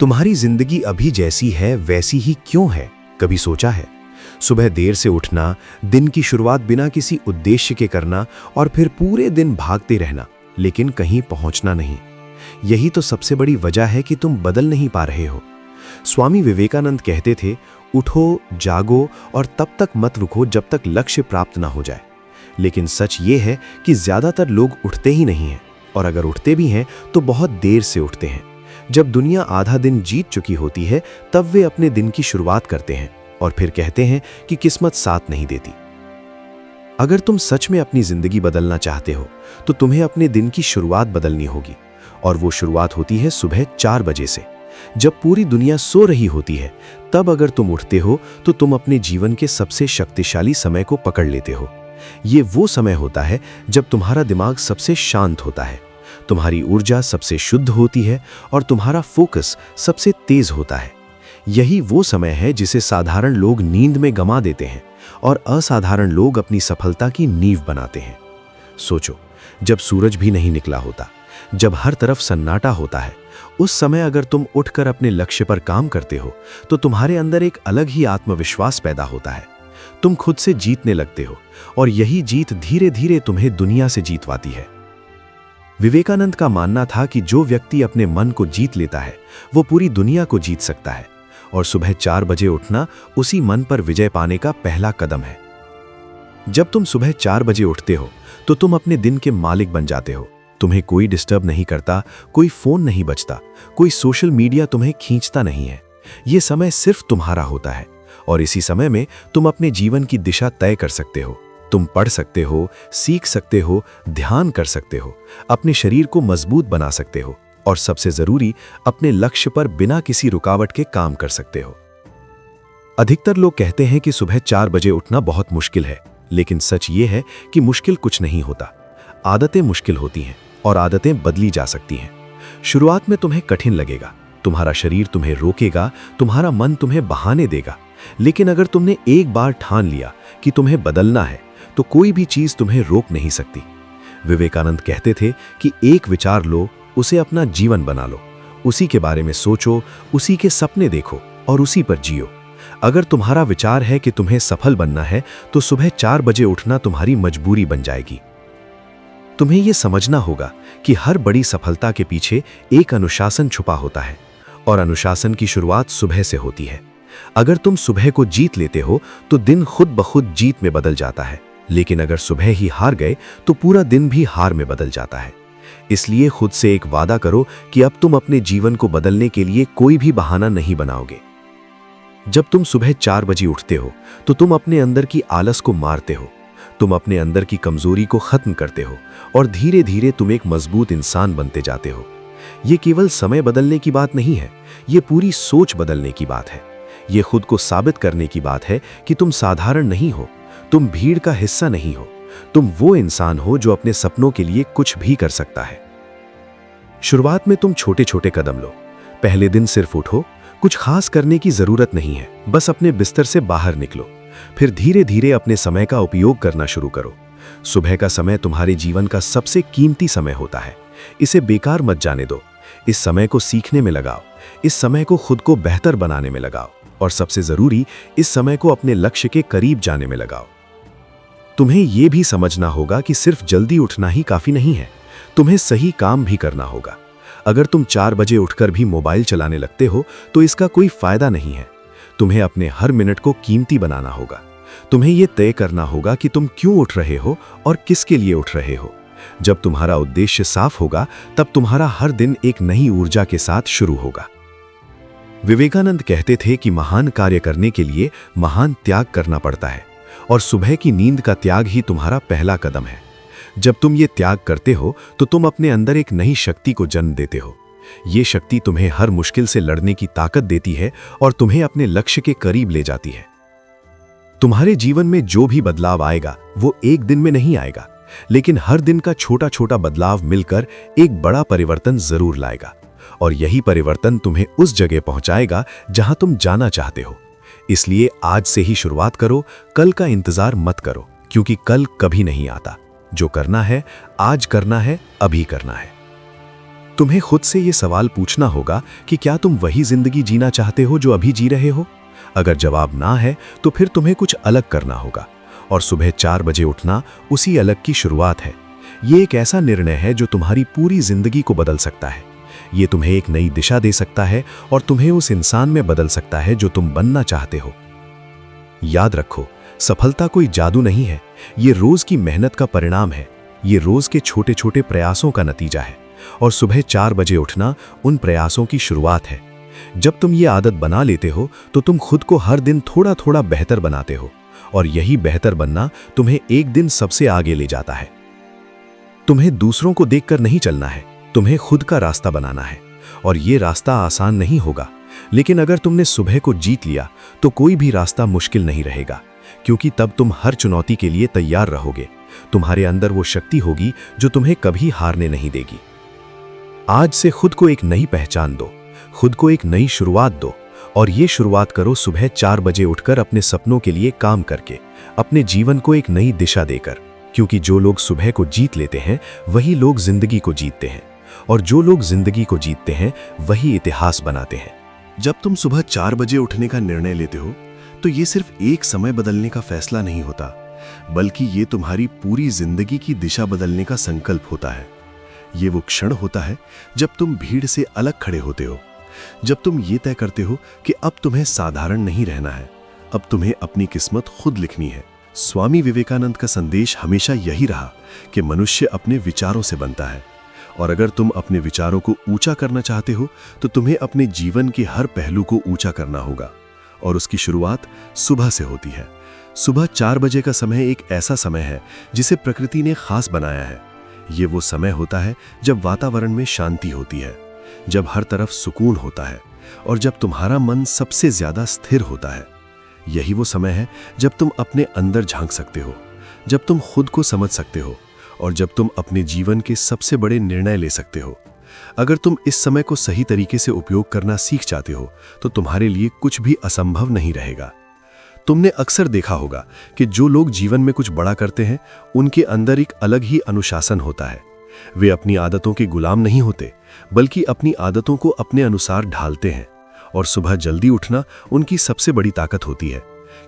तुम्हारी जिंदगी अभी जैसी है वैसी ही क्यों है, कभी सोचा है? सुबह देर से उठना, दिन की शुरुआत बिना किसी उद्देश्य के करना और फिर पूरे दिन भागते रहना, लेकिन कहीं पहुंचना नहीं। यही तो सबसे बड़ी वजह है कि तुम बदल नहीं पा रहे हो। स्वामी विवेकानंद कहते थे, उठो, जागो और तब तक मत रुको जब तक लक्ष्य प्राप्त ना हो जाए। लेकिन सच ये है कि ज्यादातर लोग उठते ही नहीं हैं, और अगर उठते भी हैं तो बहुत देर से उठते हैं। जब दुनिया आधा दिन जीत चुकी होती है तब वे अपने दिन की शुरुआत करते हैं और फिर कहते हैं कि किस्मत साथ नहीं देती। अगर तुम सच में अपनी जिंदगी बदलना चाहते हो तो तुम्हें अपने दिन की शुरुआत बदलनी होगी, और वो शुरुआत होती है सुबह 4 बजे से। जब पूरी दुनिया सो रही होती है तब अगर तुम उठते हो तो तुम अपने जीवन के सबसे शक्तिशाली समय को पकड़ लेते हो। ये वो समय होता है जब तुम्हारा दिमाग सबसे शांत होता है, तुम्हारी ऊर्जा सबसे शुद्ध होती है और तुम्हारा फोकस सबसे तेज होता है। यही वो समय है जिसे साधारण लोग नींद में गंवा देते हैं और असाधारण लोग अपनी सफलता की नींव बनाते हैं। सोचो, जब सूरज भी नहीं निकला होता, जब हर तरफ सन्नाटा होता है, उस समय अगर तुम उठकर अपने लक्ष्य पर काम करते हो तो तुम्हारे अंदर एक अलग ही आत्मविश्वास पैदा होता है। तुम खुद से जीतने लगते हो और यही जीत धीरे धीरे तुम्हें दुनिया से जीतवाती है। विवेकानंद का मानना था कि जो व्यक्ति अपने मन को जीत लेता है वो पूरी दुनिया को जीत सकता है, और सुबह 4 बजे उठना उसी मन पर विजय पाने का पहला कदम है। जब तुम सुबह 4 बजे उठते हो तो तुम अपने दिन के मालिक बन जाते हो। तुम्हें कोई डिस्टर्ब नहीं करता, कोई फोन नहीं बजता, कोई सोशल मीडिया तुम्हें खींचता नहीं है। यह समय सिर्फ तुम्हारा होता है, और इसी समय में तुम अपने जीवन की दिशा तय कर सकते हो। तुम पढ़ सकते हो, सीख सकते हो, ध्यान कर सकते हो, अपने शरीर को मजबूत बना सकते हो, और सबसे जरूरी, अपने लक्ष्य पर बिना किसी रुकावट के काम कर सकते हो। अधिकतर लोग कहते हैं कि सुबह 4 बजे उठना बहुत मुश्किल है, लेकिन सच ये है कि मुश्किल कुछ नहीं होता। आदतें मुश्किल होती हैं और आदतें बदली जा सकती हैं। शुरुआत में तुम्हें कठिन लगेगा, तुम्हारा शरीर तुम्हें रोकेगा, तुम्हारा मन तुम्हें बहाने देगा, लेकिन अगर तुमने एक बार ठान लिया कि तुम्हें बदलना है तो कोई भी चीज तुम्हें रोक नहीं सकती। विवेकानंद कहते थे कि एक विचार लो, उसे अपना जीवन बना लो, उसी के बारे में सोचो, उसी के सपने देखो और उसी पर जियो। अगर तुम्हारा विचार है कि तुम्हें सफल बनना है तो सुबह 4 बजे उठना तुम्हारी मजबूरी बन जाएगी। तुम्हें यह समझना होगा कि हर बड़ी सफलता के पीछे एक अनुशासन छुपा होता है, और अनुशासन की शुरुआत सुबह से होती है। अगर तुम सुबह को जीत लेते हो तो दिन खुद ब खुद जीत में बदल जाता है, लेकिन अगर सुबह ही हार गए तो पूरा दिन भी हार में बदल जाता है। इसलिए खुद से एक वादा करो कि अब तुम अपने जीवन को बदलने के लिए कोई भी बहाना नहीं बनाओगे। जब तुम सुबह 4 बजे उठते हो तो तुम अपने अंदर की आलस को मारते हो, तुम अपने अंदर की कमजोरी को खत्म करते हो, और धीरे धीरे तुम एक मजबूत इंसान बनते जाते हो। ये केवल समय बदलने की बात नहीं है, ये पूरी सोच बदलने की बात है। ये खुद को साबित करने की बात है कि तुम साधारण नहीं हो, तुम भीड़ का हिस्सा नहीं हो, तुम वो इंसान हो जो अपने सपनों के लिए कुछ भी कर सकता है। शुरुआत में तुम छोटे छोटे कदम लो। पहले दिन सिर्फ उठो, कुछ खास करने की जरूरत नहीं है, बस अपने बिस्तर से बाहर निकलो। फिर धीरे धीरे अपने समय का उपयोग करना शुरू करो। सुबह का समय तुम्हारे जीवन का सबसे कीमती समय होता है, इसे बेकार मत जाने दो। इस समय को सीखने में लगाओ, इस समय को खुद को बेहतर बनाने में लगाओ, और सबसे जरूरी, इस समय को अपने लक्ष्य के करीब जाने में लगाओ। तुम्हें यह भी समझना होगा कि सिर्फ जल्दी उठना ही काफी नहीं है, तुम्हें सही काम भी करना होगा। अगर तुम 4 बजे उठकर भी मोबाइल चलाने लगते हो तो इसका कोई फायदा नहीं है। तुम्हें अपने हर मिनट को कीमती बनाना होगा। तुम्हें यह तय करना होगा कि तुम क्यों उठ रहे हो और किसके लिए उठ रहे हो। जब तुम्हारा उद्देश्य साफ होगा तब तुम्हारा हर दिन एक नई ऊर्जा के साथ शुरू होगा। विवेकानंद कहते थे कि महान कार्य करने के लिए महान त्याग करना पड़ता है, और सुबह की नींद का त्याग ही तुम्हारा पहला कदम है। जब तुम ये त्याग करते हो तो तुम अपने अंदर एक नई शक्ति को जन्म देते हो। ये शक्ति तुम्हें हर मुश्किल से लड़ने की ताकत देती है और तुम्हें अपने लक्ष्य के करीब ले जाती है। तुम्हारे जीवन में जो भी बदलाव आएगा वो एक दिन में नहीं आएगा, लेकिन हर दिन का छोटा छोटा बदलाव मिलकर एक बड़ा परिवर्तन जरूर लाएगा, और यही परिवर्तन तुम्हें उस जगह पहुंचाएगा जहां तुम जाना चाहते हो। इसलिए आज से ही शुरुआत करो, कल का इंतजार मत करो, क्योंकि कल कभी नहीं आता। जो करना है आज करना है, अभी करना है। तुम्हें खुद से ये सवाल पूछना होगा कि क्या तुम वही जिंदगी जीना चाहते हो जो अभी जी रहे हो। अगर जवाब ना है तो फिर तुम्हें कुछ अलग करना होगा, और सुबह 4 बजे उठना उसी अलग की शुरुआत है। ये एक ऐसा निर्णय है जो तुम्हारी पूरी जिंदगी को बदल सकता है। ये तुम्हें एक नई दिशा दे सकता है और तुम्हें उस इंसान में बदल सकता है जो तुम बनना चाहते हो। याद रखो, सफलता कोई जादू नहीं है, ये रोज की मेहनत का परिणाम है। ये रोज के छोटे छोटे प्रयासों का नतीजा है, और सुबह 4 बजे उठना उन प्रयासों की शुरुआत है। जब तुम ये आदत बना लेते हो तो तुम खुद को हर दिन थोड़ा थोड़ा बेहतर बनाते हो, और यही बेहतर बनना तुम्हें एक दिन सबसे आगे ले जाता है। तुम्हें दूसरों को देखकर नहीं चलना है, तुम्हें खुद का रास्ता बनाना है। और ये रास्ता आसान नहीं होगा, लेकिन अगर तुमने सुबह को जीत लिया तो कोई भी रास्ता मुश्किल नहीं रहेगा, क्योंकि तब तुम हर चुनौती के लिए तैयार रहोगे। तुम्हारे अंदर वो शक्ति होगी जो तुम्हें कभी हारने नहीं देगी। आज से खुद को एक नई पहचान दो, खुद को एक नई शुरुआत दो, और ये शुरुआत करो सुबह 4 बजे उठकर अपने सपनों के लिए काम करके, अपने जीवन को एक नई दिशा देकर। क्योंकि जो लोग सुबह को जीत लेते हैं वही लोग जिंदगी को जीतते हैं, और जो लोग जिंदगी को जीतते हैं वही इतिहास बनाते हैं। जब तुम सुबह 4 बजे उठने का निर्णय लेते हो तो ये सिर्फ एक समय बदलने का फैसला नहीं होता, बल्कि ये तुम्हारी पूरी जिंदगी की दिशा बदलने का संकल्प होता है। ये वो क्षण होता है जब तुम भीड़ से अलग खड़े होते हो, जब तुम ये तय करते हो कि अब तुम्हें साधारण नहीं रहना है, अब तुम्हें अपनी किस्मत खुद लिखनी है। स्वामी विवेकानंद का संदेश हमेशा यही रहा कि मनुष्य अपने विचारों से बनता है, और अगर तुम अपने विचारों को ऊंचा करना चाहते हो तो तुम्हें अपने जीवन के हर पहलू को ऊंचा करना होगा, और उसकी शुरुआत सुबह से होती है। सुबह 4 बजे का समय एक ऐसा समय है जिसे प्रकृति ने खास बनाया है। ये वो समय होता है जब वातावरण में शांति होती है, जब हर तरफ सुकून होता है, और जब तुम्हारा मन सबसे ज्यादा स्थिर होता है। यही वो समय है जब तुम अपने अंदर झांक सकते हो, जब तुम खुद को समझ सकते हो, और जब तुम अपने जीवन के सबसे बड़े निर्णय ले सकते हो। अगर तुम इस समय को सही तरीके से उपयोग करना सीख जाते हो तो तुम्हारे लिए कुछ भी असंभव नहीं रहेगा। तुमने अक्सर देखा होगा कि जो लोग जीवन में कुछ बड़ा करते हैं उनके अंदर एक अलग ही अनुशासन होता है। वे अपनी आदतों के गुलाम नहीं होते, बल्कि अपनी आदतों को अपने अनुसार ढालते हैं। और सुबह जल्दी उठना उनकी सबसे बड़ी ताकत होती है,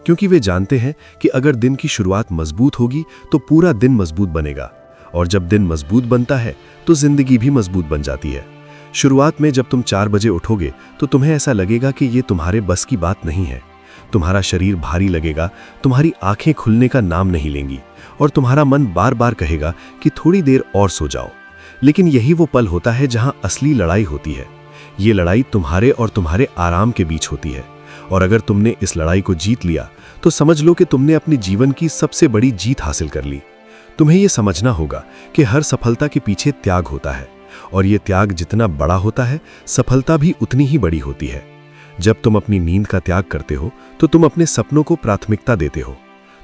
क्योंकि वे जानते हैं कि अगर दिन की शुरुआत मजबूत होगी तो पूरा दिन मजबूत बनेगा, और जब दिन मजबूत बनता है तो जिंदगी भी मजबूत बन जाती है। शुरुआत में जब तुम 4 बजे उठोगे तो तुम्हें ऐसा लगेगा कि ये तुम्हारे बस की बात नहीं है। तुम्हारा शरीर भारी लगेगा, तुम्हारी आंखें खुलने का नाम नहीं लेंगी, और तुम्हारा मन बार बार कहेगा कि थोड़ी देर और सो जाओ। लेकिन यही वो पल होता है जहां असली लड़ाई होती है। ये लड़ाई तुम्हारे और तुम्हारे आराम के बीच होती है, और अगर तुमने इस लड़ाई को जीत लिया तो समझ लो कि तुमने अपने जीवन की सबसे बड़ी जीत हासिल कर ली। तुम्हें यह समझना होगा कि हर सफलता के पीछे त्याग होता है, और ये त्याग जितना बड़ा होता है सफलता भी उतनी ही बड़ी होती है। जब तुम अपनी नींद का त्याग करते हो तो तुम अपने सपनों को प्राथमिकता देते हो।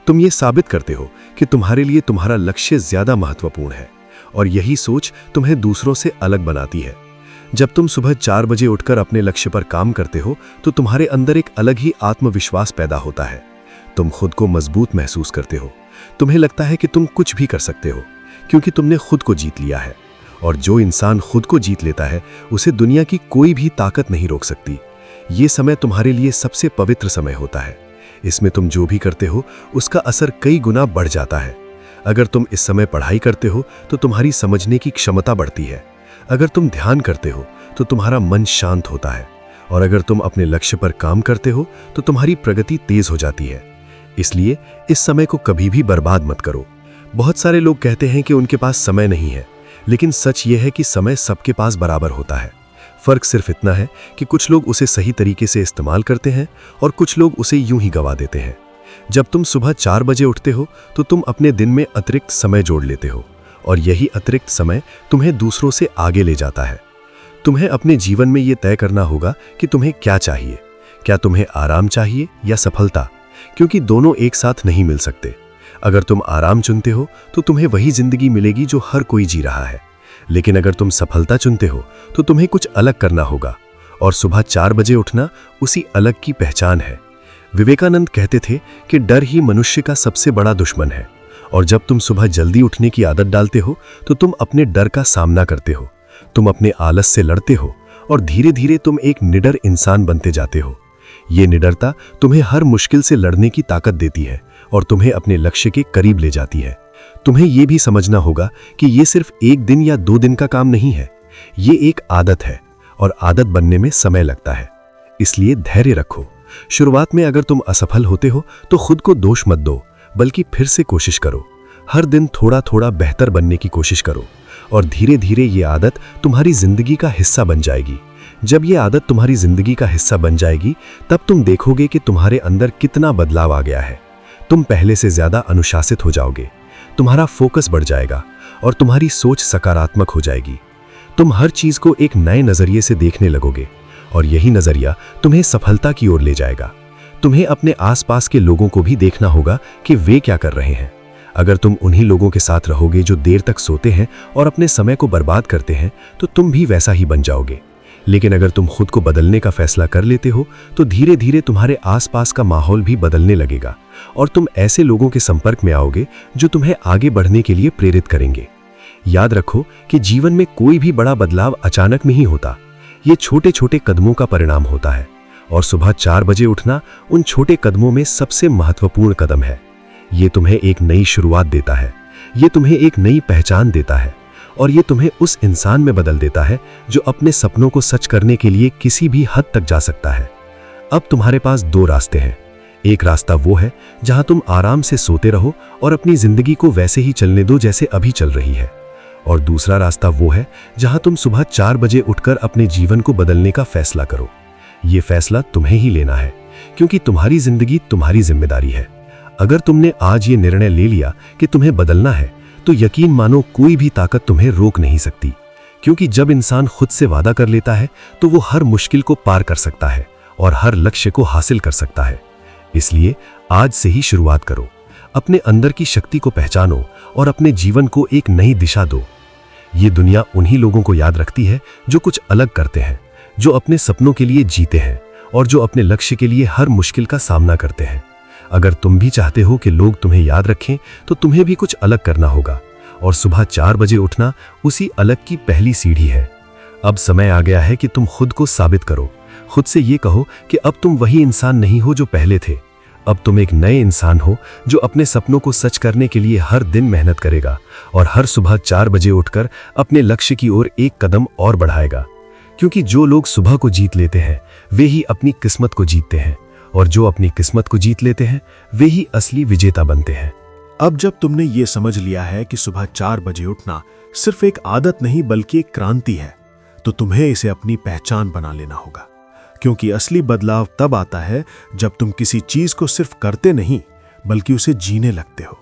तुम ये साबित करते हो कि तुम्हारे लिए तुम्हारा लक्ष्य ज्यादा महत्वपूर्ण है, और यही सोच तुम्हें दूसरों से अलग बनाती है। जब तुम सुबह 4 बजे उठकर अपने लक्ष्य पर काम करते हो तो तुम्हारे अंदर एक अलग ही आत्मविश्वास पैदा होता है। तुम खुद को मजबूत महसूस करते हो। तुम्हें लगता है कि तुम कुछ भी कर सकते हो, क्योंकि तुमने खुद को जीत लिया है, और जो इंसान खुद को जीत लेता है उसे दुनिया की कोई भी ताकत नहीं रोक सकती। ये समय तुम्हारे लिए सबसे पवित्र समय होता है। इसमें तुम जो भी करते हो उसका असर कई गुना बढ़ जाता है। अगर तुम इस समय पढ़ाई करते हो तो तुम्हारी समझने की क्षमता बढ़ती है। अगर तुम ध्यान करते हो तो तुम्हारा मन शांत होता है, और अगर तुम अपने लक्ष्य पर काम करते हो तो तुम्हारी प्रगति तेज हो जाती है। इसलिए इस समय को कभी भी बर्बाद मत करो। बहुत सारे लोग कहते हैं कि उनके पास समय नहीं है, लेकिन सच यह है कि समय सबके पास बराबर होता है। फर्क सिर्फ इतना है कि कुछ लोग उसे सही तरीके से इस्तेमाल करते हैं और कुछ लोग उसे यूं ही गवा देते हैं। जब तुम सुबह 4 बजे उठते हो तो तुम अपने दिन में अतिरिक्त समय जोड़ लेते हो, और यही अतिरिक्त समय तुम्हें दूसरों से आगे ले जाता है। तुम्हें अपने जीवन में यह तय करना होगा कि तुम्हें क्या चाहिए। क्या तुम्हें आराम चाहिए या सफलता, क्योंकि दोनों एक साथ नहीं मिल सकते। अगर तुम आराम चुनते हो तो तुम्हें वही जिंदगी मिलेगी जो हर कोई जी रहा है, लेकिन अगर तुम सफलता चुनते हो तो तुम्हें कुछ अलग करना होगा, और सुबह 4 बजे उठना उसी अलग की पहचान है। विवेकानंद कहते थे कि डर ही मनुष्य का सबसे बड़ा दुश्मन है, और जब तुम सुबह जल्दी उठने की आदत डालते हो तो तुम अपने डर का सामना करते हो। तुम अपने आलस से लड़ते हो और धीरे धीरे तुम एक निडर इंसान बनते जाते हो। ये निडरता तुम्हें हर मुश्किल से लड़ने की ताकत देती है और तुम्हें अपने लक्ष्य के करीब ले जाती है। तुम्हें यह भी समझना होगा कि ये सिर्फ 1 दिन या 2 दिन का काम नहीं है, ये एक आदत है और आदत बनने में समय लगता है। इसलिए धैर्य रखो। शुरुआत में अगर तुम असफल होते हो तो खुद को दोष मत दो, बल्कि फिर से कोशिश करो। हर दिन थोड़ा थोड़ा बेहतर बनने की कोशिश करो और धीरे धीरे ये आदत तुम्हारी जिंदगी का हिस्सा बन जाएगी। जब ये आदत तुम्हारी जिंदगी का हिस्सा बन जाएगी, तब तुम देखोगे कि तुम्हारे अंदर कितना बदलाव आ गया है। तुम पहले से ज्यादा अनुशासित हो जाओगे, तुम्हारा फोकस बढ़ जाएगा और तुम्हारी सोच सकारात्मक हो जाएगी। तुम हर चीज को एक नए नजरिए से देखने लगोगे और यही नजरिया तुम्हें सफलता की ओर ले जाएगा। तुम्हें अपने आसपास के लोगों को भी देखना होगा कि वे क्या कर रहे हैं। अगर तुम उन्हीं लोगों के साथ रहोगे जो देर तक सोते हैं और अपने समय को बर्बाद करते हैं, तो तुम भी वैसा ही बन जाओगे। लेकिन अगर तुम खुद को बदलने का फैसला कर लेते हो, तो धीरे धीरे तुम्हारे आसपास का माहौल भी बदलने लगेगा और तुम ऐसे लोगों के संपर्क में आओगे जो तुम्हें आगे बढ़ने के लिए प्रेरित करेंगे। याद रखो कि जीवन में कोई भी बड़ा बदलाव अचानक नहीं होता, ये छोटे छोटे कदमों का परिणाम होता है और सुबह 4 बजे उठना उन छोटे कदमों में सबसे महत्वपूर्ण कदम है। ये तुम्हें एक नई शुरुआत देता है, ये तुम्हें एक नई पहचान देता है और ये तुम्हें उस इंसान में बदल देता है जो अपने सपनों को सच करने के लिए किसी भी हद तक जा सकता है। अब तुम्हारे पास 2 रास्ते हैं। एक रास्ता वो है जहां तुम आराम से सोते रहो और अपनी जिंदगी को वैसे ही चलने दो जैसे अभी चल रही है, और दूसरा रास्ता वो है जहां तुम सुबह 4 बजे उठकर अपने जीवन को बदलने का फैसला करो। ये फैसला तुम्हें ही लेना है, क्योंकि तुम्हारी जिंदगी तुम्हारी जिम्मेदारी है। अगर तुमने आज ये निर्णय ले लिया कि तुम्हें बदलना है, तो यकीन मानो कोई भी ताकत तुम्हें रोक नहीं सकती, क्योंकि जब इंसान खुद से वादा कर लेता है तो वो हर मुश्किल को पार कर सकता है और हर लक्ष्य को हासिल कर सकता है। इसलिए आज से ही शुरुआत करो, अपने अंदर की शक्ति को पहचानो और अपने जीवन को एक नई दिशा दो। ये दुनिया उन्हीं लोगों को याद रखती है जो कुछ अलग करते हैं, जो अपने सपनों के लिए जीते हैं और जो अपने लक्ष्य के लिए हर मुश्किल का सामना करते हैं। अगर तुम भी चाहते हो कि लोग तुम्हें याद रखें, तो तुम्हें भी कुछ अलग करना होगा और सुबह 4 बजे उठना उसी अलग की पहली सीढ़ी है। अब समय आ गया है कि तुम खुद को साबित करो। खुद से ये कहो कि अब तुम वही इंसान नहीं हो जो पहले थे। अब तुम एक नए इंसान हो जो अपने सपनों को सच करने के लिए हर दिन मेहनत करेगा और हर सुबह 4 बजे उठकर अपने लक्ष्य की ओर एक कदम और बढ़ाएगा। क्योंकि जो लोग सुबह को जीत लेते हैं, वे ही अपनी किस्मत को जीतते हैं, और जो अपनी किस्मत को जीत लेते हैं, वे ही असली विजेता बनते हैं। अब जब तुमने ये समझ लिया है कि सुबह 4 बजे उठना सिर्फ एक आदत नहीं बल्कि एक क्रांति है, तो तुम्हें इसे अपनी पहचान बना लेना होगा। क्योंकि असली बदलाव तब आता है जब तुम किसी चीज को सिर्फ करते नहीं बल्कि उसे जीने लगते हो।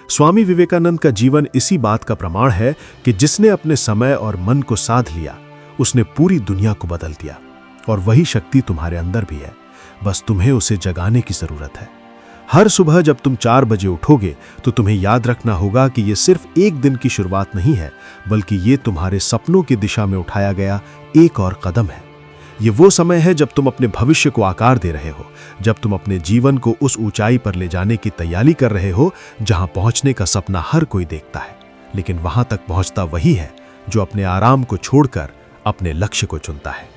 स्वामी विवेकानंद का जीवन इसी बात का प्रमाण है कि जिसने अपने समय और मन को साध लिया, उसने पूरी दुनिया को बदल दिया। और वही शक्ति तुम्हारे अंदर भी है, बस तुम्हें उसे जगाने की जरूरत है। हर सुबह जब तुम 4 बजे उठोगे, तो तुम्हें याद रखना होगा कि यह सिर्फ एक दिन की शुरुआत नहीं है, बल्कि ये तुम्हारे सपनों की दिशा में उठाया गया एक और कदम है। ये वो समय है जब तुम अपने भविष्य को आकार दे रहे हो, जब तुम अपने जीवन को उस ऊंचाई पर ले जाने की तैयारी कर रहे हो जहां पहुंचने का सपना हर कोई देखता है, लेकिन वहां तक पहुंचता वही है जो अपने आराम को छोड़कर अपने लक्ष्य को चुनता है।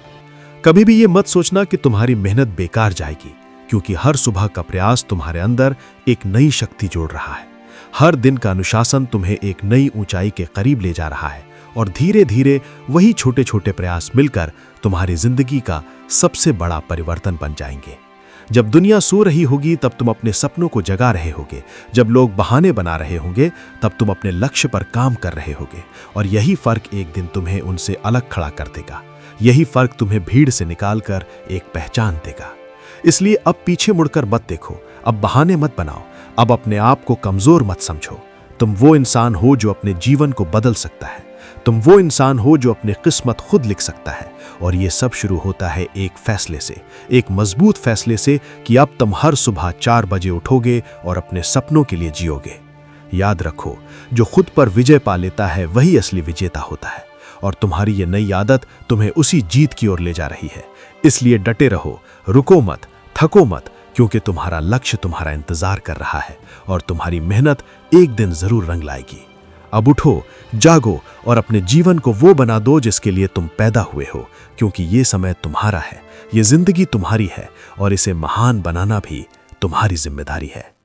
कभी भी ये मत सोचना कि तुम्हारी मेहनत बेकार जाएगी, क्योंकि हर सुबह का प्रयास तुम्हारे अंदर एक नई शक्ति जोड़ रहा है। हर दिन का अनुशासन तुम्हें एक नई ऊंचाई के करीब ले जा रहा है और धीरे धीरे वही छोटे छोटे प्रयास मिलकर तुम्हारी जिंदगी का सबसे बड़ा परिवर्तन बन जाएंगे। जब दुनिया सो रही होगी तब तुम अपने सपनों को जगा रहे होगे, जब लोग बहाने बना रहे होंगे तब तुम अपने लक्ष्य पर काम कर रहे होगे, और यही फर्क एक दिन तुम्हें उनसे अलग खड़ा कर देगा। यही फर्क तुम्हें भीड़ से निकालकर एक पहचान देगा। इसलिए अब पीछे मुड़कर मत देखो, अब बहाने मत बनाओ, अब अपने आप को कमजोर मत समझो। तुम वो इंसान हो जो अपने जीवन को बदल सकता है, तुम वो इंसान हो जो अपनी किस्मत खुद लिख सकता है। और ये सब शुरू होता है एक फैसले से, एक मजबूत फैसले से कि अब तुम हर सुबह 4 बजे उठोगे और अपने सपनों के लिए जियोगे। याद रखो, जो खुद पर विजय पा लेता है वही असली विजेता होता है, और तुम्हारी ये नई आदत तुम्हें उसी जीत की ओर ले जा रही है। इसलिए डटे रहो, रुको मत, थको मत, क्योंकि तुम्हारा लक्ष्य तुम्हारा इंतजार कर रहा है और तुम्हारी मेहनत एक दिन जरूर रंग लाएगी। अब उठो, जागो और अपने जीवन को वो बना दो जिसके लिए तुम पैदा हुए हो, क्योंकि ये समय तुम्हारा है, ये जिंदगी तुम्हारी है और इसे महान बनाना भी तुम्हारी जिम्मेदारी है।